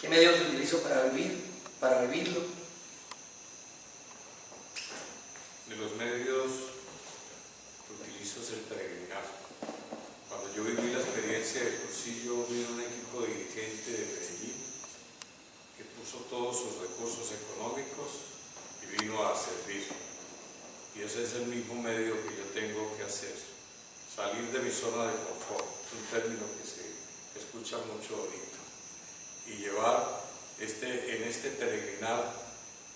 ¿Qué medios utilizo para vivirlo? De los medios que utilizo es el peregrinar. Cuando yo viví la experiencia del cursillo, vino un equipo dirigente de Medellín que puso todos sus recursos económicos y vino a servir. Y ese es el mismo medio que yo tengo que hacer. Salir de mi zona de confort, es un término que se escucha mucho ahorita, y llevar en este peregrinar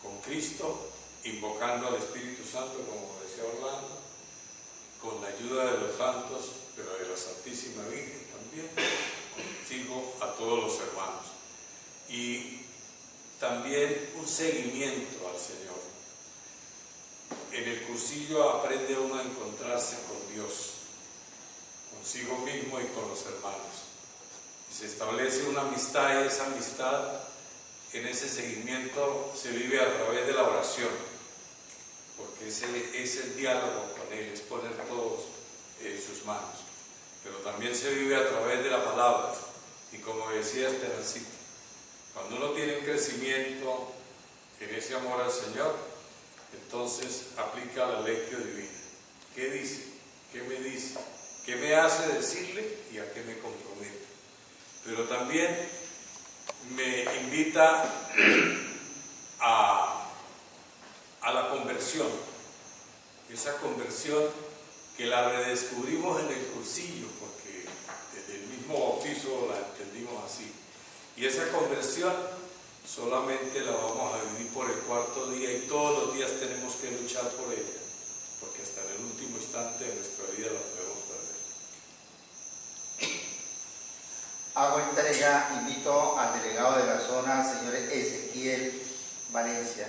con Cristo, invocando al Espíritu Santo, como decía Orlando, con la ayuda de los santos, pero de la Santísima Virgen también, consigo a todos los hermanos. Y también un seguimiento al Señor. En el cursillo aprende uno a encontrarse con Dios, consigo mismo y con los hermanos. Y se establece una amistad, y esa amistad en ese seguimiento se vive a través de la oración, porque es el diálogo con Él, es poner todos en sus manos. Pero también se vive a través de la palabra. Y como decía Esperancita, cuando uno tiene un crecimiento en ese amor al Señor, entonces aplica la lectio divina. ¿Qué dice? ¿Qué me dice? ¿Qué me hace decirle y a qué me compromete? Pero también me invita a la conversión. Esa conversión que la redescubrimos en el cursillo, porque desde el mismo bautizo la entendimos así. Y esa conversión solamente la vamos a vivir por el cuarto día, y todos los días tenemos que luchar por ella, porque hasta en el último instante de nuestra vida la podemos perder. Hago entrega, invito al delegado de la zona, señor Ezequiel Valencia,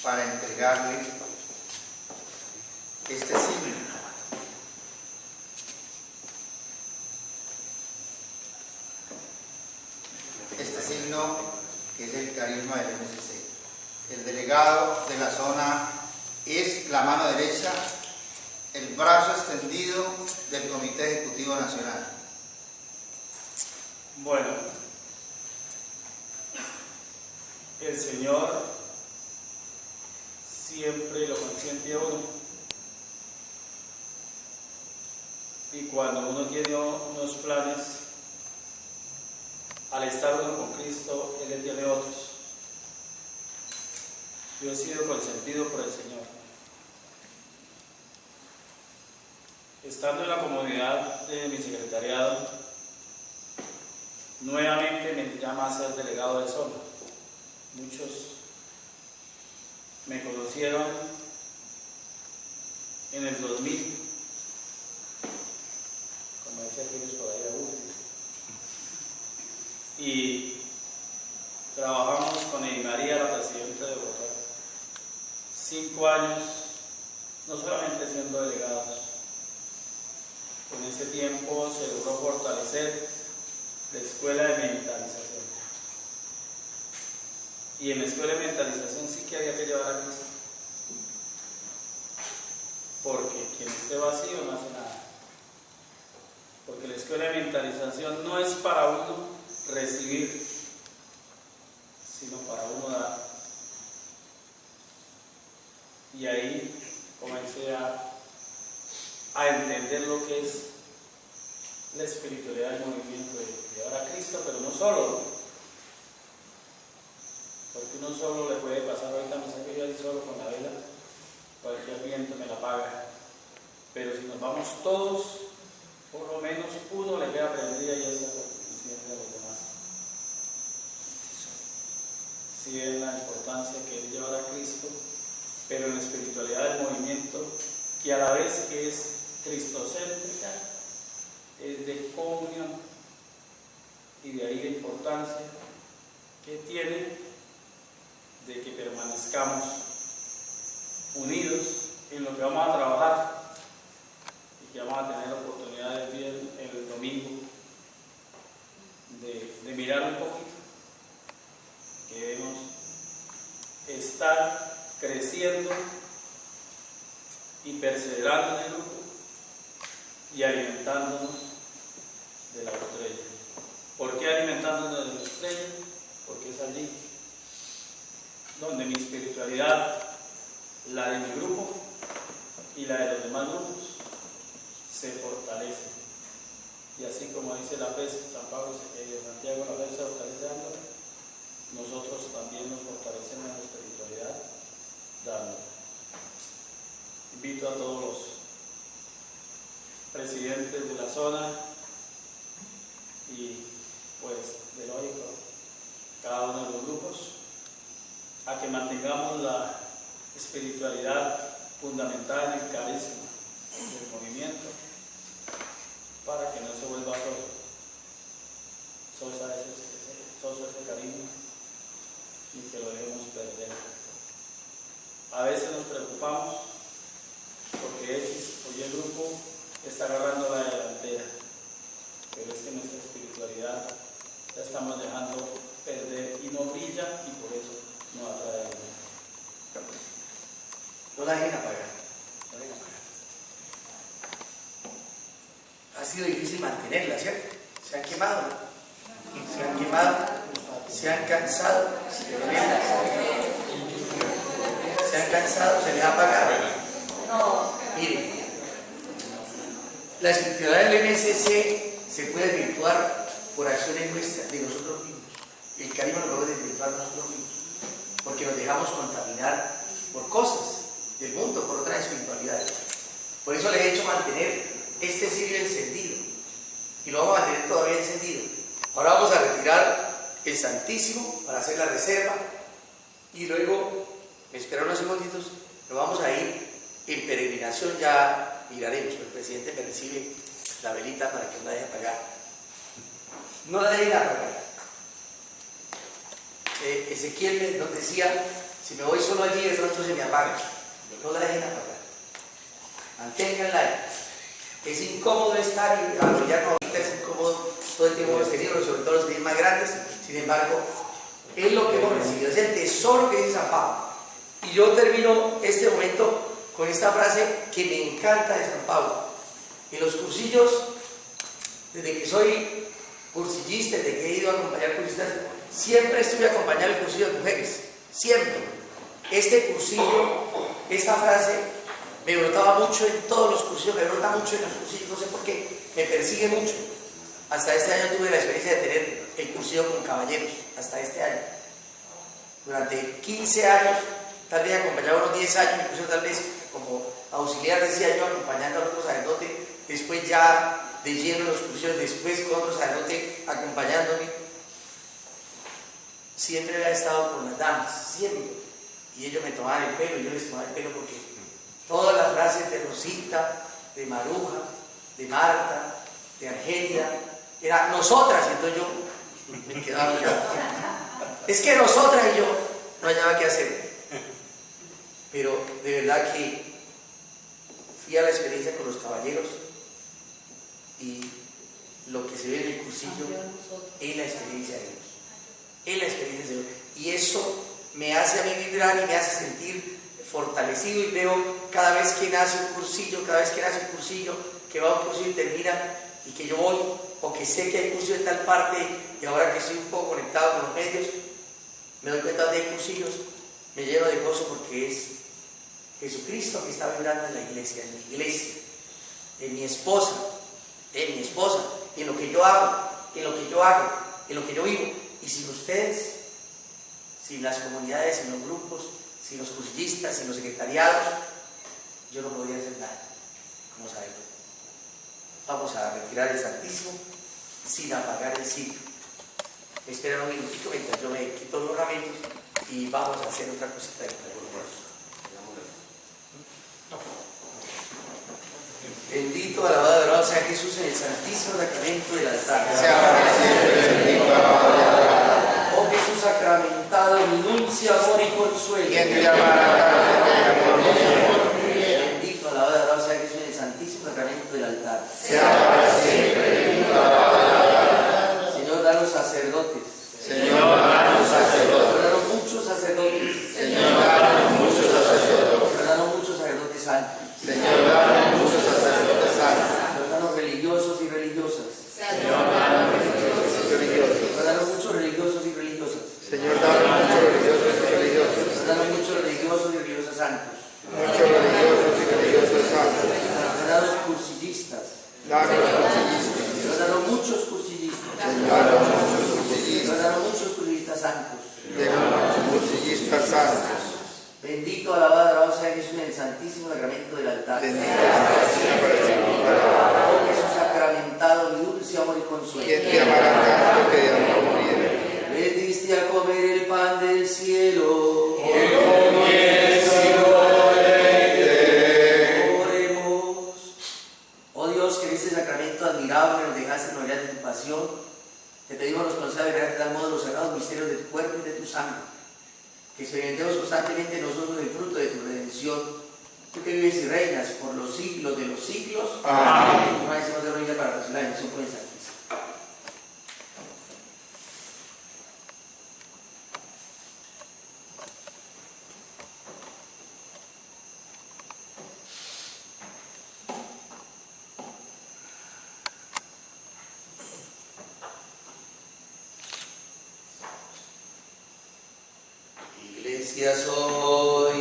para entregarle este signo. Este signo que es el carisma del MCC. El delegado de la zona es la mano derecha, el brazo extendido del Comité Ejecutivo Nacional. Bueno, el Señor siempre lo consiente a uno, y cuando uno tiene unos planes, al estar uno con Cristo, Él le tiene otros. Yo he sido consentido por el Señor. Estando en la comodidad de mi secretariado, nuevamente me llama a ser delegado de zona. muchos me conocieron en el 2000, como decía aquellos por ahí y trabajamos con María, la presidenta de Bogotá, 5 años, no solamente siendo delegados. En ese tiempo se logró fortalecer la escuela de mentalización. Y en la escuela de mentalización sí que había que llevar a Cristo. Porque quien esté vacío no hace nada. Porque la escuela de mentalización no es para uno recibir, sino para uno dar. Y ahí comencé a entender lo que es la espiritualidad del movimiento de llevar a Cristo, pero no solo, porque uno solo le puede pasar, ahorita me saqué yo ahí solo con la vela, cualquier viento me la apaga, pero si nos vamos todos, por lo menos uno le queda prendida y eso es lo suficiente a los demás. Si es la importancia que es llevar a Cristo, pero en la espiritualidad del movimiento, que a la vez que es cristocéntrica, es de comunión, y de ahí la importancia que tiene de que permanezcamos unidos en lo que vamos a trabajar y que vamos a tener la oportunidad de ver el domingo de mirar un poquito, que debemos estar creciendo y perseverando en el grupo y alimentándonos de la estrella. ¿Por qué alimentándonos de la estrella? Porque es allí donde mi espiritualidad, la de mi grupo y la de los demás grupos, se fortalece. Y así como dice la fe, San Pablo, Santiago, la fe se fortalece dándole, nosotros también nos fortalecemos en la espiritualidad dando. Invito a todos los presidentes de la zona y pues de lógico cada uno de los grupos a que mantengamos la espiritualidad fundamentada en el carisma del movimiento para que no se vuelva soso ese carisma y que lo dejemos perder. A veces nos preocupamos porque X o Y grupo está agarrando la delantera, pero es que nuestra espiritualidad la estamos dejando perder y no brilla y por eso no atrae a Dios. No la dejen apagar, no la dejen apagar. Ha sido difícil mantenerla, ¿cierto? Se han quemado, ¿no? Se han quemado, se han cansado de tenerla. Se han cansado, se les ha apagado. No. Miren, la espiritualidad del MSC se puede desvirtuar por acciones nuestras, de nosotros mismos. El carisma lo podemos desvirtuar nosotros mismos, porque nos dejamos contaminar por cosas del mundo, por otras espiritualidades. Por eso les he hecho mantener este cirio encendido, y lo vamos a mantener todavía encendido. Ahora vamos a retirar el Santísimo para hacer la reserva, y luego, esperar unos segunditos, nos vamos a ir en peregrinación, ya miraremos, el presidente me recibe la velita para que no la deje apagar. No la dejen apagar. Ezequiel nos decía, si me voy solo allí, de pronto se me apaga. No la dejen apagar. Manténganla ahí. Es incómodo estar, y ya no, ahorita es incómodo todo el tiempo hemos tenido, sobre todo los que tienen más grandes. Sin embargo, es lo que hemos recibido, es el tesoro que dice San Pablo. Y yo termino este momento con esta frase que me encanta de San Pablo. En los cursillos, desde que soy cursillista, desde que he ido a acompañar cursillistas, siempre estuve acompañando el cursillo de mujeres, siempre. Este cursillo, esta frase, me brotaba mucho en todos los cursillos, me brota mucho en los cursillos, no sé por qué, me persigue mucho. Hasta este año tuve la experiencia de tener el cursillo con caballeros, hasta este año. Durante 15 años, tal vez acompañaba unos 10 años, incluso tal vez como auxiliar, decía yo, acompañando a otro sacerdote, después ya de lleno en los cursillos, después con otro sacerdote acompañándome. siempre había estado con las damas, siempre. Y ellos me tomaban el pelo, y yo les tomaba el pelo porque todas las frases de Rosita, de Maruja, de Marta, de Argelia, eran nosotras, entonces yo me quedaba mirando. Es que nosotras, y yo no hallaba qué hacer. Pero de verdad que fui a la experiencia con los caballeros y lo que se ve en el cursillo es la experiencia de ellos. Es la experiencia de ellos. Y eso me hace a mí vibrar y me hace sentir fortalecido, y veo cada vez que nace un cursillo, que va a un cursillo y termina, y que yo voy, o que sé que hay cursillo en tal parte, y ahora que estoy un poco conectado con los medios, me doy cuenta de que hay cursillos, me lleno de gozo porque es Jesucristo que está vibrando en la iglesia, en mi esposa, y en lo que yo hago, en lo que yo vivo. Y sin ustedes, sin las comunidades, sin los grupos, sin los cursillistas, sin los secretariados, yo no podría hacer nada. Vamos a verlo. Vamos a retirar el Santísimo sin apagar el ciclo. Esperen un minutito mientras yo me quito los ornamentos y vamos a hacer otra cosita. Bendito, alabado, adorado sea Jesús en el Santísimo Sacramento del altar. Oh Jesús sacramentado, mi dulce amor y consuelo. Bendito, alabado, adorado sea Jesús en el Santísimo Sacramento del altar. Señor, danos sacerdotes. Señor, danos sacerdotes. Danos muchos sacerdotes. Señor, danos muchos sacerdotes. Danos muchos sacerdotes santos. Señor, danos muchos sacerdotes santos. Señor, danos religiosos y religiosas. Señor, danos religiosos y religiosos. Señor, danos muchos religiosos y religiosas. Señor, danos muchos religiosos y religiosos. Señor, danos muchos religiosos y religiosas santos. Muchos religiosos y religiosos santos. Señor, danos cursillistas. Danos cursillistas. Señor, danos muchos cursillistas. Danos muchos cursillistas. Señor, danos muchos cursillistas santos. Danos cursillistas santos. Bendito, alabado, adorado sea Jesús en el Santísimo Sacramento del altar. Bendito sea para siempre. Oh Jesús sacramentado, mi dulce amor y consuelo. ¿Quién te amará tanto que de amor muriera? Le diste a comer el pan del cielo. Oremos. Oh Dios, que en este sacramento admirable nos dejaste gloriar de tu pasión, te pedimos nos concedas venerar de tal modo los sagrados misterios de tu cuerpo y de tu sangre, que experimentemos constantemente nosotros el fruto de tu redención, tú que vives y reinas por los siglos de los siglos. Amén. Tu Madre, Señor de Reina, para recibir la bendición por el Santísimo. Iglesia soy,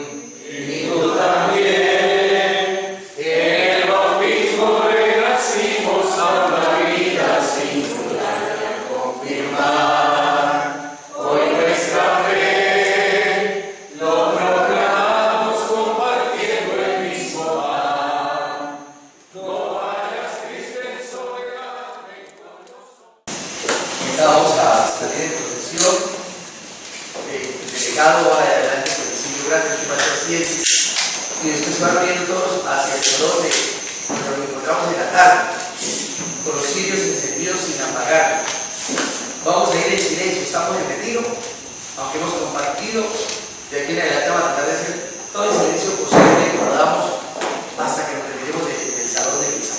y tú también. En el bautismo renacimos a una vida singular. Confirmar hoy nuestra fe, lo proclamamos compartiendo el mismo pan. No vayas triste, soberano con nosotros. Vamos a salir en procesión. Va adelante con el signo grande que pasa así, y después se van abriendo todos hacia el dolor de cuando nos encontramos en la tarde, con los cirios encendidos sin apagar. Vamos a ir en silencio, estamos en retiro, aunque hemos compartido, de aquí en adelante vamos a tratar de hacer todo el silencio posible que podamos hasta que nos retiremos del salón de misa.